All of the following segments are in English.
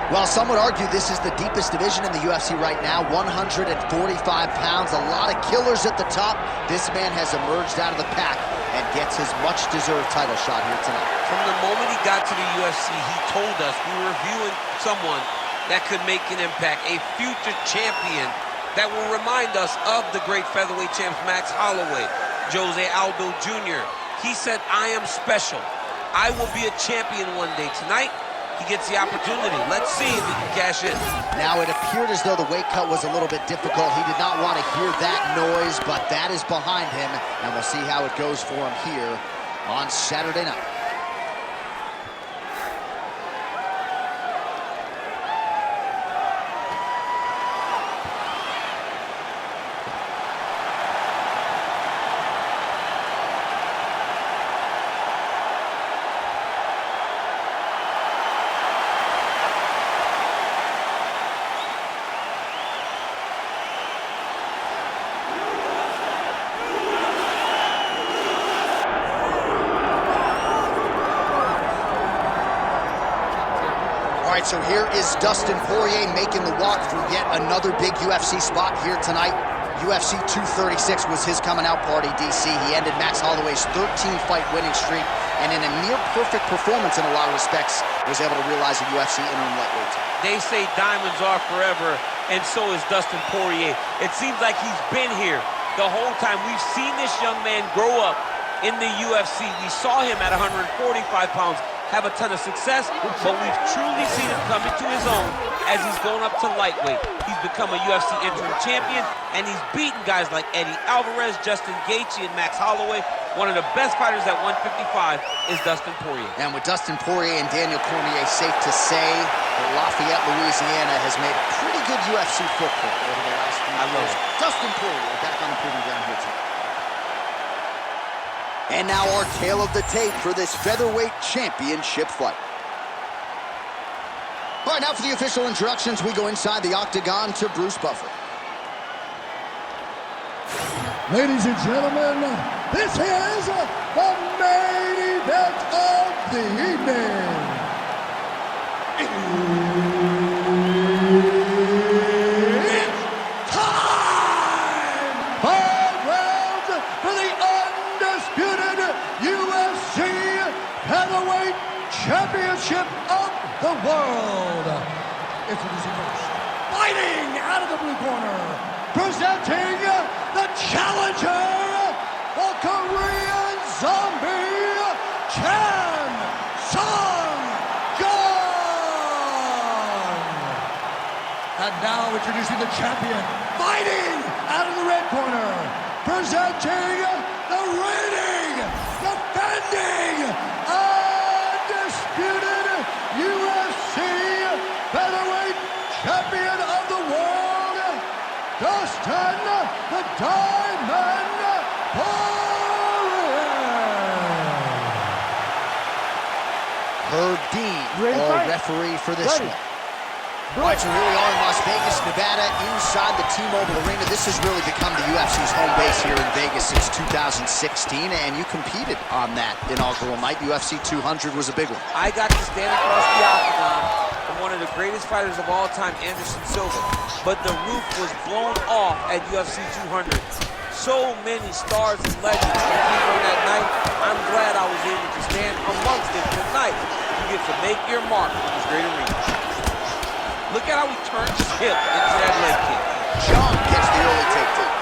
Well, some would argue this is the deepest division in the UFC right now, 145 pounds, a lot of killers at the top. This man has emerged out of the pack and gets his much-deserved title shot here tonight. From the moment he got to the UFC, he told us we were viewing someone that could make an impact, a future champion that will remind us of the great featherweight champs Max Holloway, Jose Aldo Jr. He said, I am special. I will be a champion one day. Tonight, he gets the opportunity. Let's see if he can cash in. Now, it appeared as though the weight cut was a little bit difficult. He did not want to hear that noise, but that is behind him, and we'll see how it goes for him here on Saturday night. So here is Dustin Poirier making the walk for yet another big UFC spot here tonight. UFC 236 was his coming out party, DC. He ended Max Holloway's 13-fight winning streak, and in a near-perfect performance in a lot of respects, was able to realize a UFC interim lightweight title. They say diamonds are forever, and so is Dustin Poirier. It seems like he's been here the whole time. We've seen this young man grow up in the UFC. We saw him at 145 pounds have a ton of success, but we've truly seen him come into his own as he's going up to lightweight. He's become a UFC interim champion, and he's beaten guys like Eddie Alvarez, Justin Gaethje, and Max Holloway. One of the best fighters at 155 is Dustin Poirier. And with Dustin Poirier and Daniel Cormier, safe to say that Lafayette, Louisiana has made a pretty good UFC footprint over the last few years. I love it. Dustin Poirier back on the proving ground here tonight. And now our tale of the tape for this featherweight championship fight. All right, now for the official introductions, we go inside the octagon to Bruce Buffer. Ladies and gentlemen, this is the main event of the evening. It's time! 5 rounds for the undisputed UFC Heavyweight Championship of the world. Introducing first, fighting out of the blue corner, presenting the challenger, the Korean Zombie, Chan Sung Jung. And now introducing the champion, fighting out of the red corner, presenting the reigning, defending, undisputed UFC featherweight champion of the world, Dustin the Diamond Poirier. Herb Dean, our referee for this one. All right, so here we are in Las Vegas, Nevada, inside the T-Mobile Arena. This has really become the UFC's home base here in Vegas since 2016, and you competed on that inaugural night. UFC 200 was a big one. I got to stand across the octagon from one of the greatest fighters of all time, Anderson Silva, but the roof was blown off at UFC 200. So many stars and legends competed on that night. I'm glad I was able to stand amongst them tonight. You get to make your mark in this great arena. Look at how he turns his hip into that leg kick. Jung gets the early takedown.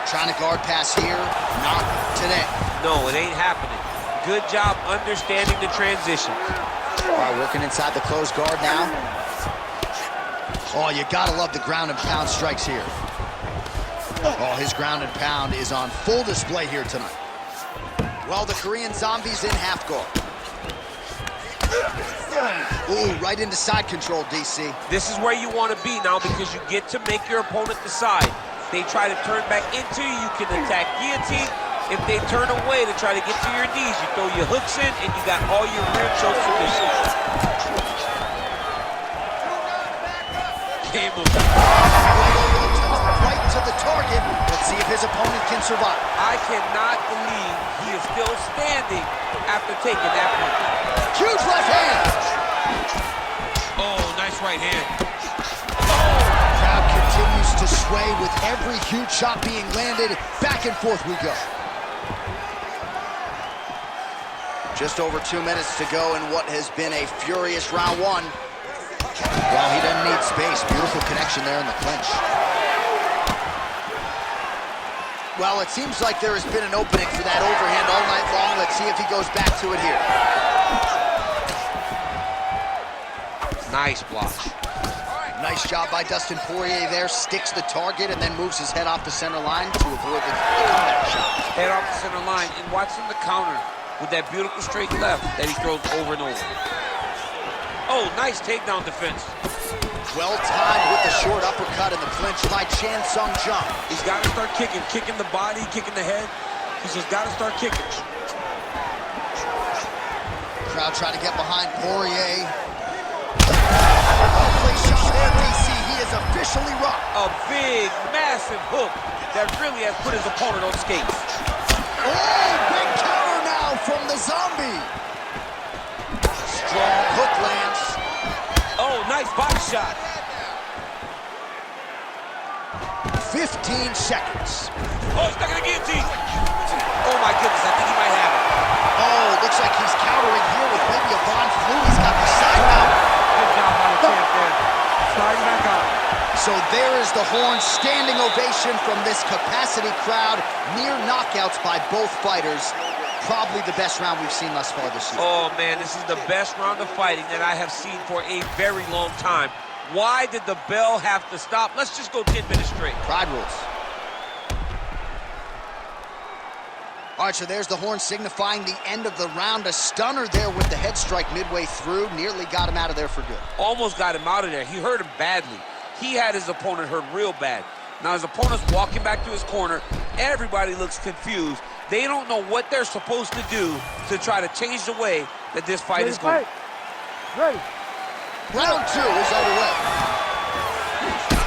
Trying to guard pass here, not today. No, it ain't happening. Good job understanding the transition. All right, working inside the closed guard now. Oh, you gotta love the ground and pound strikes here. Oh, his ground and pound is on full display here tonight. Well, the Korean Zombie's in half guard. Ooh, right into side control, DC. This is where you want to be now because you get to make your opponent decide. They try to turn back into you, you can attack guillotine. If they turn away to try to get to your knees, you throw your hooks in and you got all your rear choke submissions. Right to the target. Let's see if his opponent can survive. I cannot believe he is still standing after taking that punch. Huge left hand. Oh, nice right hand. Crowd continues to sway with every huge shot being landed. Back and forth we go. Just over 2 minutes to go in what has been a furious round one. Well, he doesn't need space. Beautiful connection there in the clinch. Well, it seems like there has been an opening for that overhand all night long. Let's see if he goes back to it here. Nice block. Nice job by Dustin Poirier there. Sticks the target and then moves his head off the center line to avoid the comeback shot. Head off the center line and watching the counter with that beautiful straight left that he throws over and over. Oh, nice takedown defense. Well timed with the short uppercut in the clinch by Jung. He's got to start kicking the body, kicking the head. He's just got to start kicking. Crowd trying to get behind Poirier. Well-placed shot there, DC. He is officially rocked. A big, massive hook that really has put his opponent on skates. Oh, big counter now from the zombie. Strong hook lands. Oh, nice body shot. 15 seconds. Oh, stuck in the guillotine. Oh, my goodness, I think he might have it. Oh, looks like he's countering here with maybe a Von Flu. He's got the side mount. Good job by the champ there. Sliding back up. So there is the horn. Standing ovation from this capacity crowd. Near knockouts by both fighters. Probably the best round we've seen thus far this year. Oh, man, this is the best round of fighting that I have seen for a very long time. Why did the bell have to stop? Let's just go 10 minutes straight. Pride rules. All right, so there's the horn signifying the end of the round. A stunner there with the head strike midway through. Nearly got him out of there for good. Almost got him out of there. He hurt him badly. He had his opponent hurt real bad. Now his opponent's walking back to his corner. Everybody looks confused. They don't know what they're supposed to do to try to change the way that this fight is going. Ready. Round 2 is underway.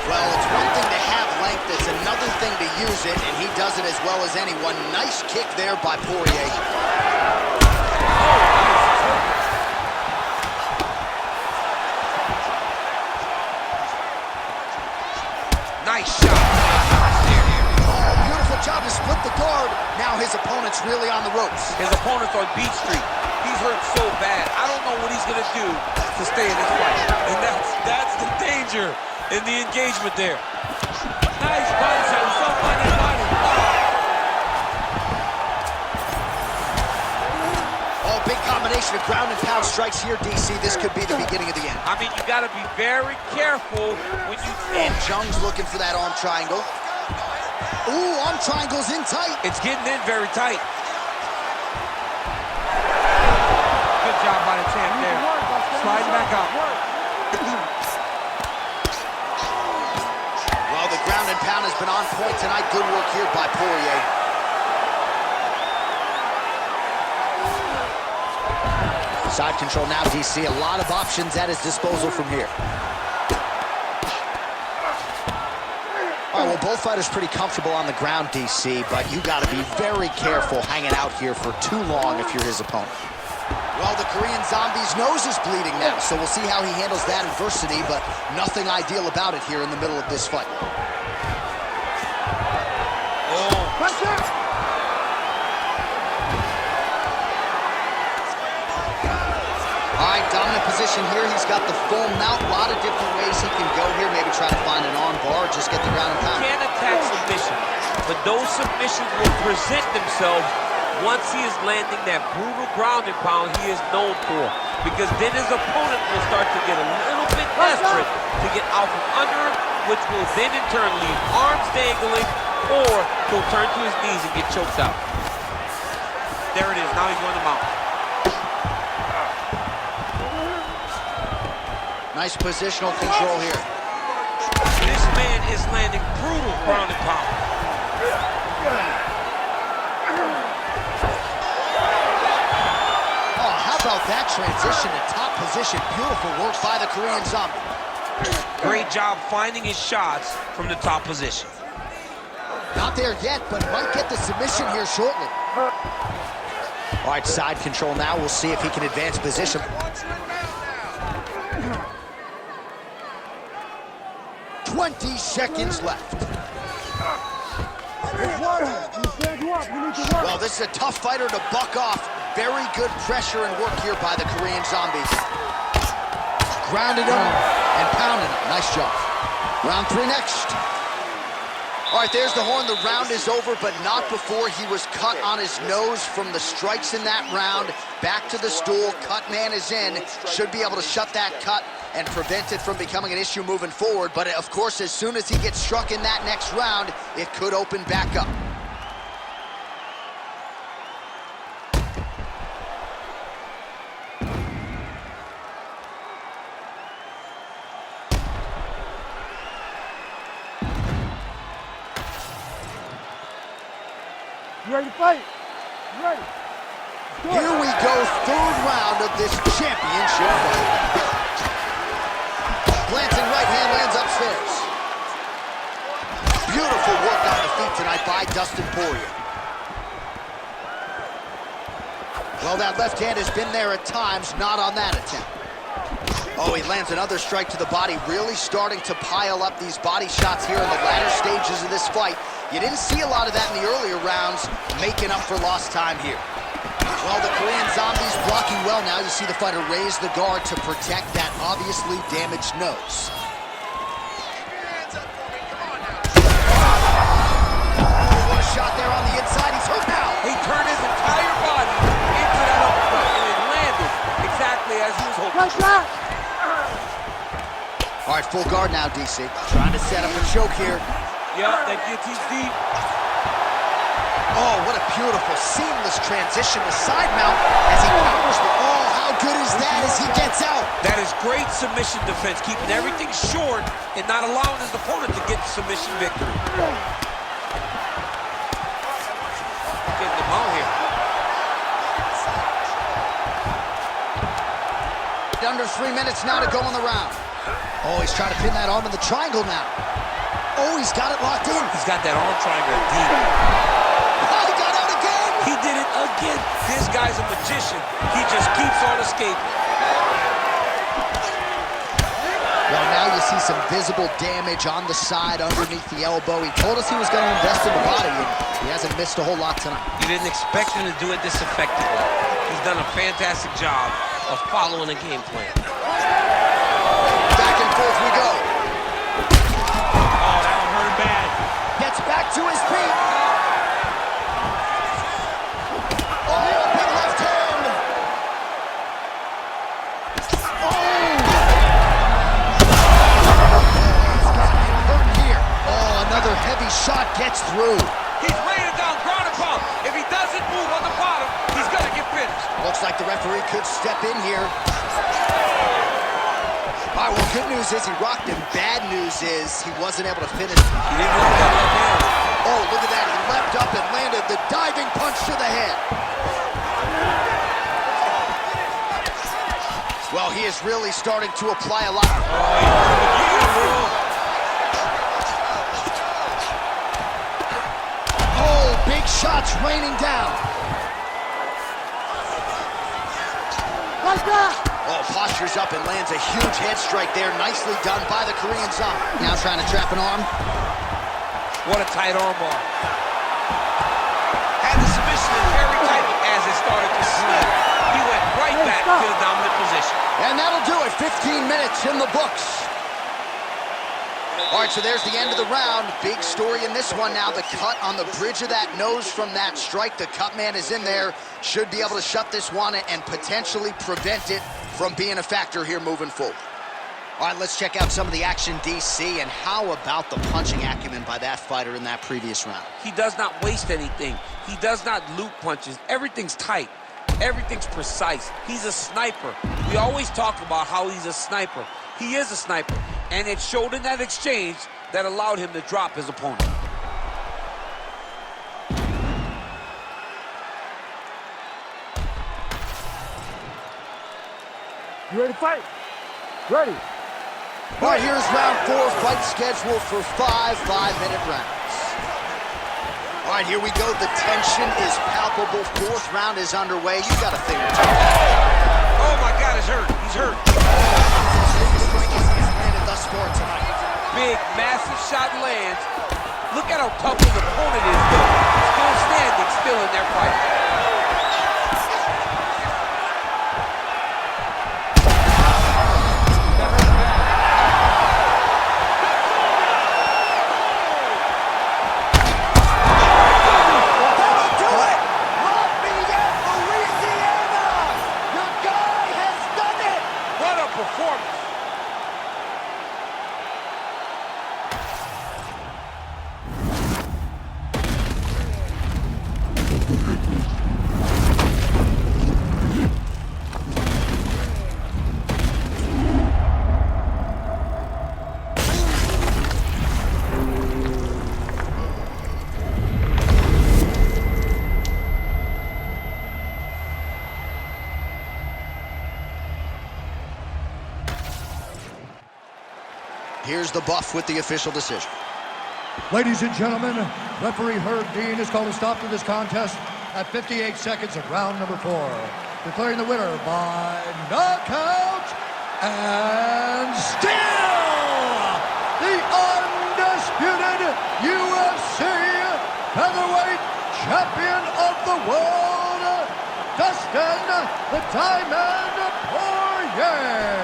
Well, it's one thing to have length, it's another thing to use it, and he does it as well as anyone. Nice kick there by Poirier. Nice shot. Oh, beautiful job to split the guard. Now his opponent's really on the ropes. His opponent's on Beach Street. He's hurt so bad. I don't know what he's going to do to stay in this fight. And that's the danger in the engagement there. Nice body shot. He's up on that body. Oh, big combination of ground and pound strikes here, DC. This could be the beginning of the end. I mean, you got to be very careful when you... And Jung's looking for that arm triangle. Ooh, arm triangle's in tight. It's getting in very tight. Good job by the champ there. Sliding back up. Well, the ground and pound has been on point tonight. Good work here by Poirier. Side control now, DC. A lot of options at his disposal from here. All right, well, both fighters pretty comfortable on the ground, DC, but you got to be very careful hanging out here for too long if you're his opponent. Well, the Korean Zombie's nose is bleeding now, so we'll see how he handles that adversity, but nothing ideal about it here in the middle of this fight. All right, dominant position here. He's got the full mount. A lot of different ways he can go here. Maybe try to find an arm bar or just get the ground and pound. He can attack submission, but those submissions will present themselves once he is landing that brutal ground and pound he is known for. Because then his opponent will start to get a little bit desperate to get out from under him, which will then in turn leave arms dangling, or he'll turn to his knees and get choked out. There it is. Now he's going to mount. Nice positional control here. This man is landing brutal ground and pound. Oh, how about that transition to top position? Beautiful work by the Korean Zombie. Great job finding his shots from the top position. Not there yet, but might get the submission here shortly. All right, side control now. We'll see if he can advance position. 20 seconds left. Well, this is a tough fighter to buck off. Very good pressure and work here by the Korean Zombies. Grounded him and pounded him. Nice job. Round 3 next. All right, there's the horn. The round is over, but not before he was cut on his nose from the strikes in that round. Back to the stool. Cut man is in. Should be able to shut that cut and prevent it from becoming an issue moving forward. But, of course, as soon as he gets struck in that next round, it could open back up. You ready to fight? You ready? Here we go, 3rd round of this championship fight. Glancing right hand lands upstairs. Beautiful work on the feet tonight by Dustin Poirier. Well, that left hand has been there at times, not on that attempt. Oh, he lands another strike to the body, really starting to pile up these body shots here in the latter stages of this fight. You didn't see a lot of that in the earlier rounds, making up for lost time here. Well, the Korean Zombies blocking well now. You see the fighter raise the guard to protect that obviously damaged nose. What a shot there on the inside. He's hurt now. He turned his entire body into that uppercut, and it landed exactly as he was hoping. All right, full guard now, DC. Trying to set up a choke here. Yeah, that guillotine's deep. Oh, what a beautiful, seamless transition to side mount as he powers the... Oh, how good is that as he gets out? That is great submission defense, keeping everything short and not allowing his opponent to get the submission victory. Getting the mount here. Under 3 minutes now to go in the round. Oh, he's trying to pin that arm in the triangle now. Oh, he's got it locked in. He's got that arm triangle deep. Oh, he got out again. He did it again. This guy's a magician. He just keeps on escaping. Well, now you see some visible damage on the side underneath the elbow. He told us he was going to invest in the body, and he hasn't missed a whole lot tonight. You didn't expect him to do it this effectively. He's done a fantastic job of following a game plan. Back and forth we go. Oh, that one hurt him bad. Gets back to his feet. Oh, big left hand. Oh! He's got him hurt here. Oh, another heavy shot gets through. He's raining down ground and pound. If he doesn't move on the bottom, he's going to get finished. Looks like the referee could step in here. All right, well, good news is he rocked him. Bad news is he wasn't able to finish. He didn't look that left hand. Oh, look at that. He leapt up and landed the diving punch to the head. Well, he is really starting to apply a lot. Oh, he hurt him again, bro. Oh, big shots raining down. Like that! Oh, postures up and lands a huge head strike there. Nicely done by the Korean Zombie. Now trying to trap an arm. What a tight arm bar. Had the submission in very tight as it started to slip. He went right back to the dominant position. And that'll do it. 15 minutes in the books. All right, so there's the end of the round. Big story in this one now. The cut on the bridge of that nose from that strike. The cut man is in there. Should be able to shut this one and potentially prevent it from being a factor here moving forward. All right, let's check out some of the action, DC, and how about the punching acumen by that fighter in that previous round? He does not waste anything. He does not loop punches. Everything's tight. Everything's precise. He's a sniper. We always talk about how he's a sniper. He is a sniper, and it showed in that exchange that allowed him to drop his opponent. You ready to fight? Ready. All right, here's round 4, fight scheduled for 5 5-minute rounds. All right, here we go. The tension is palpable. Fourth round is underway. You got a thing or two. Oh, my God, he's hurt. He's hurt. Striking has landed thus far tonight. Big, massive shot lands. Look at how tough his opponent is, though. Still standing, still in their fight. Here's the buff with the official decision. Ladies and gentlemen, referee Herb Dean has called a stop to this contest at 58 seconds of round number 4, declaring the winner by knockout and still the undisputed UFC featherweight champion of the world, Dustin the Diamond Poirier.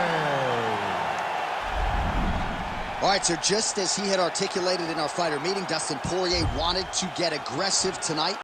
All right, so just as he had articulated in our fighter meeting, Dustin Poirier wanted to get aggressive tonight.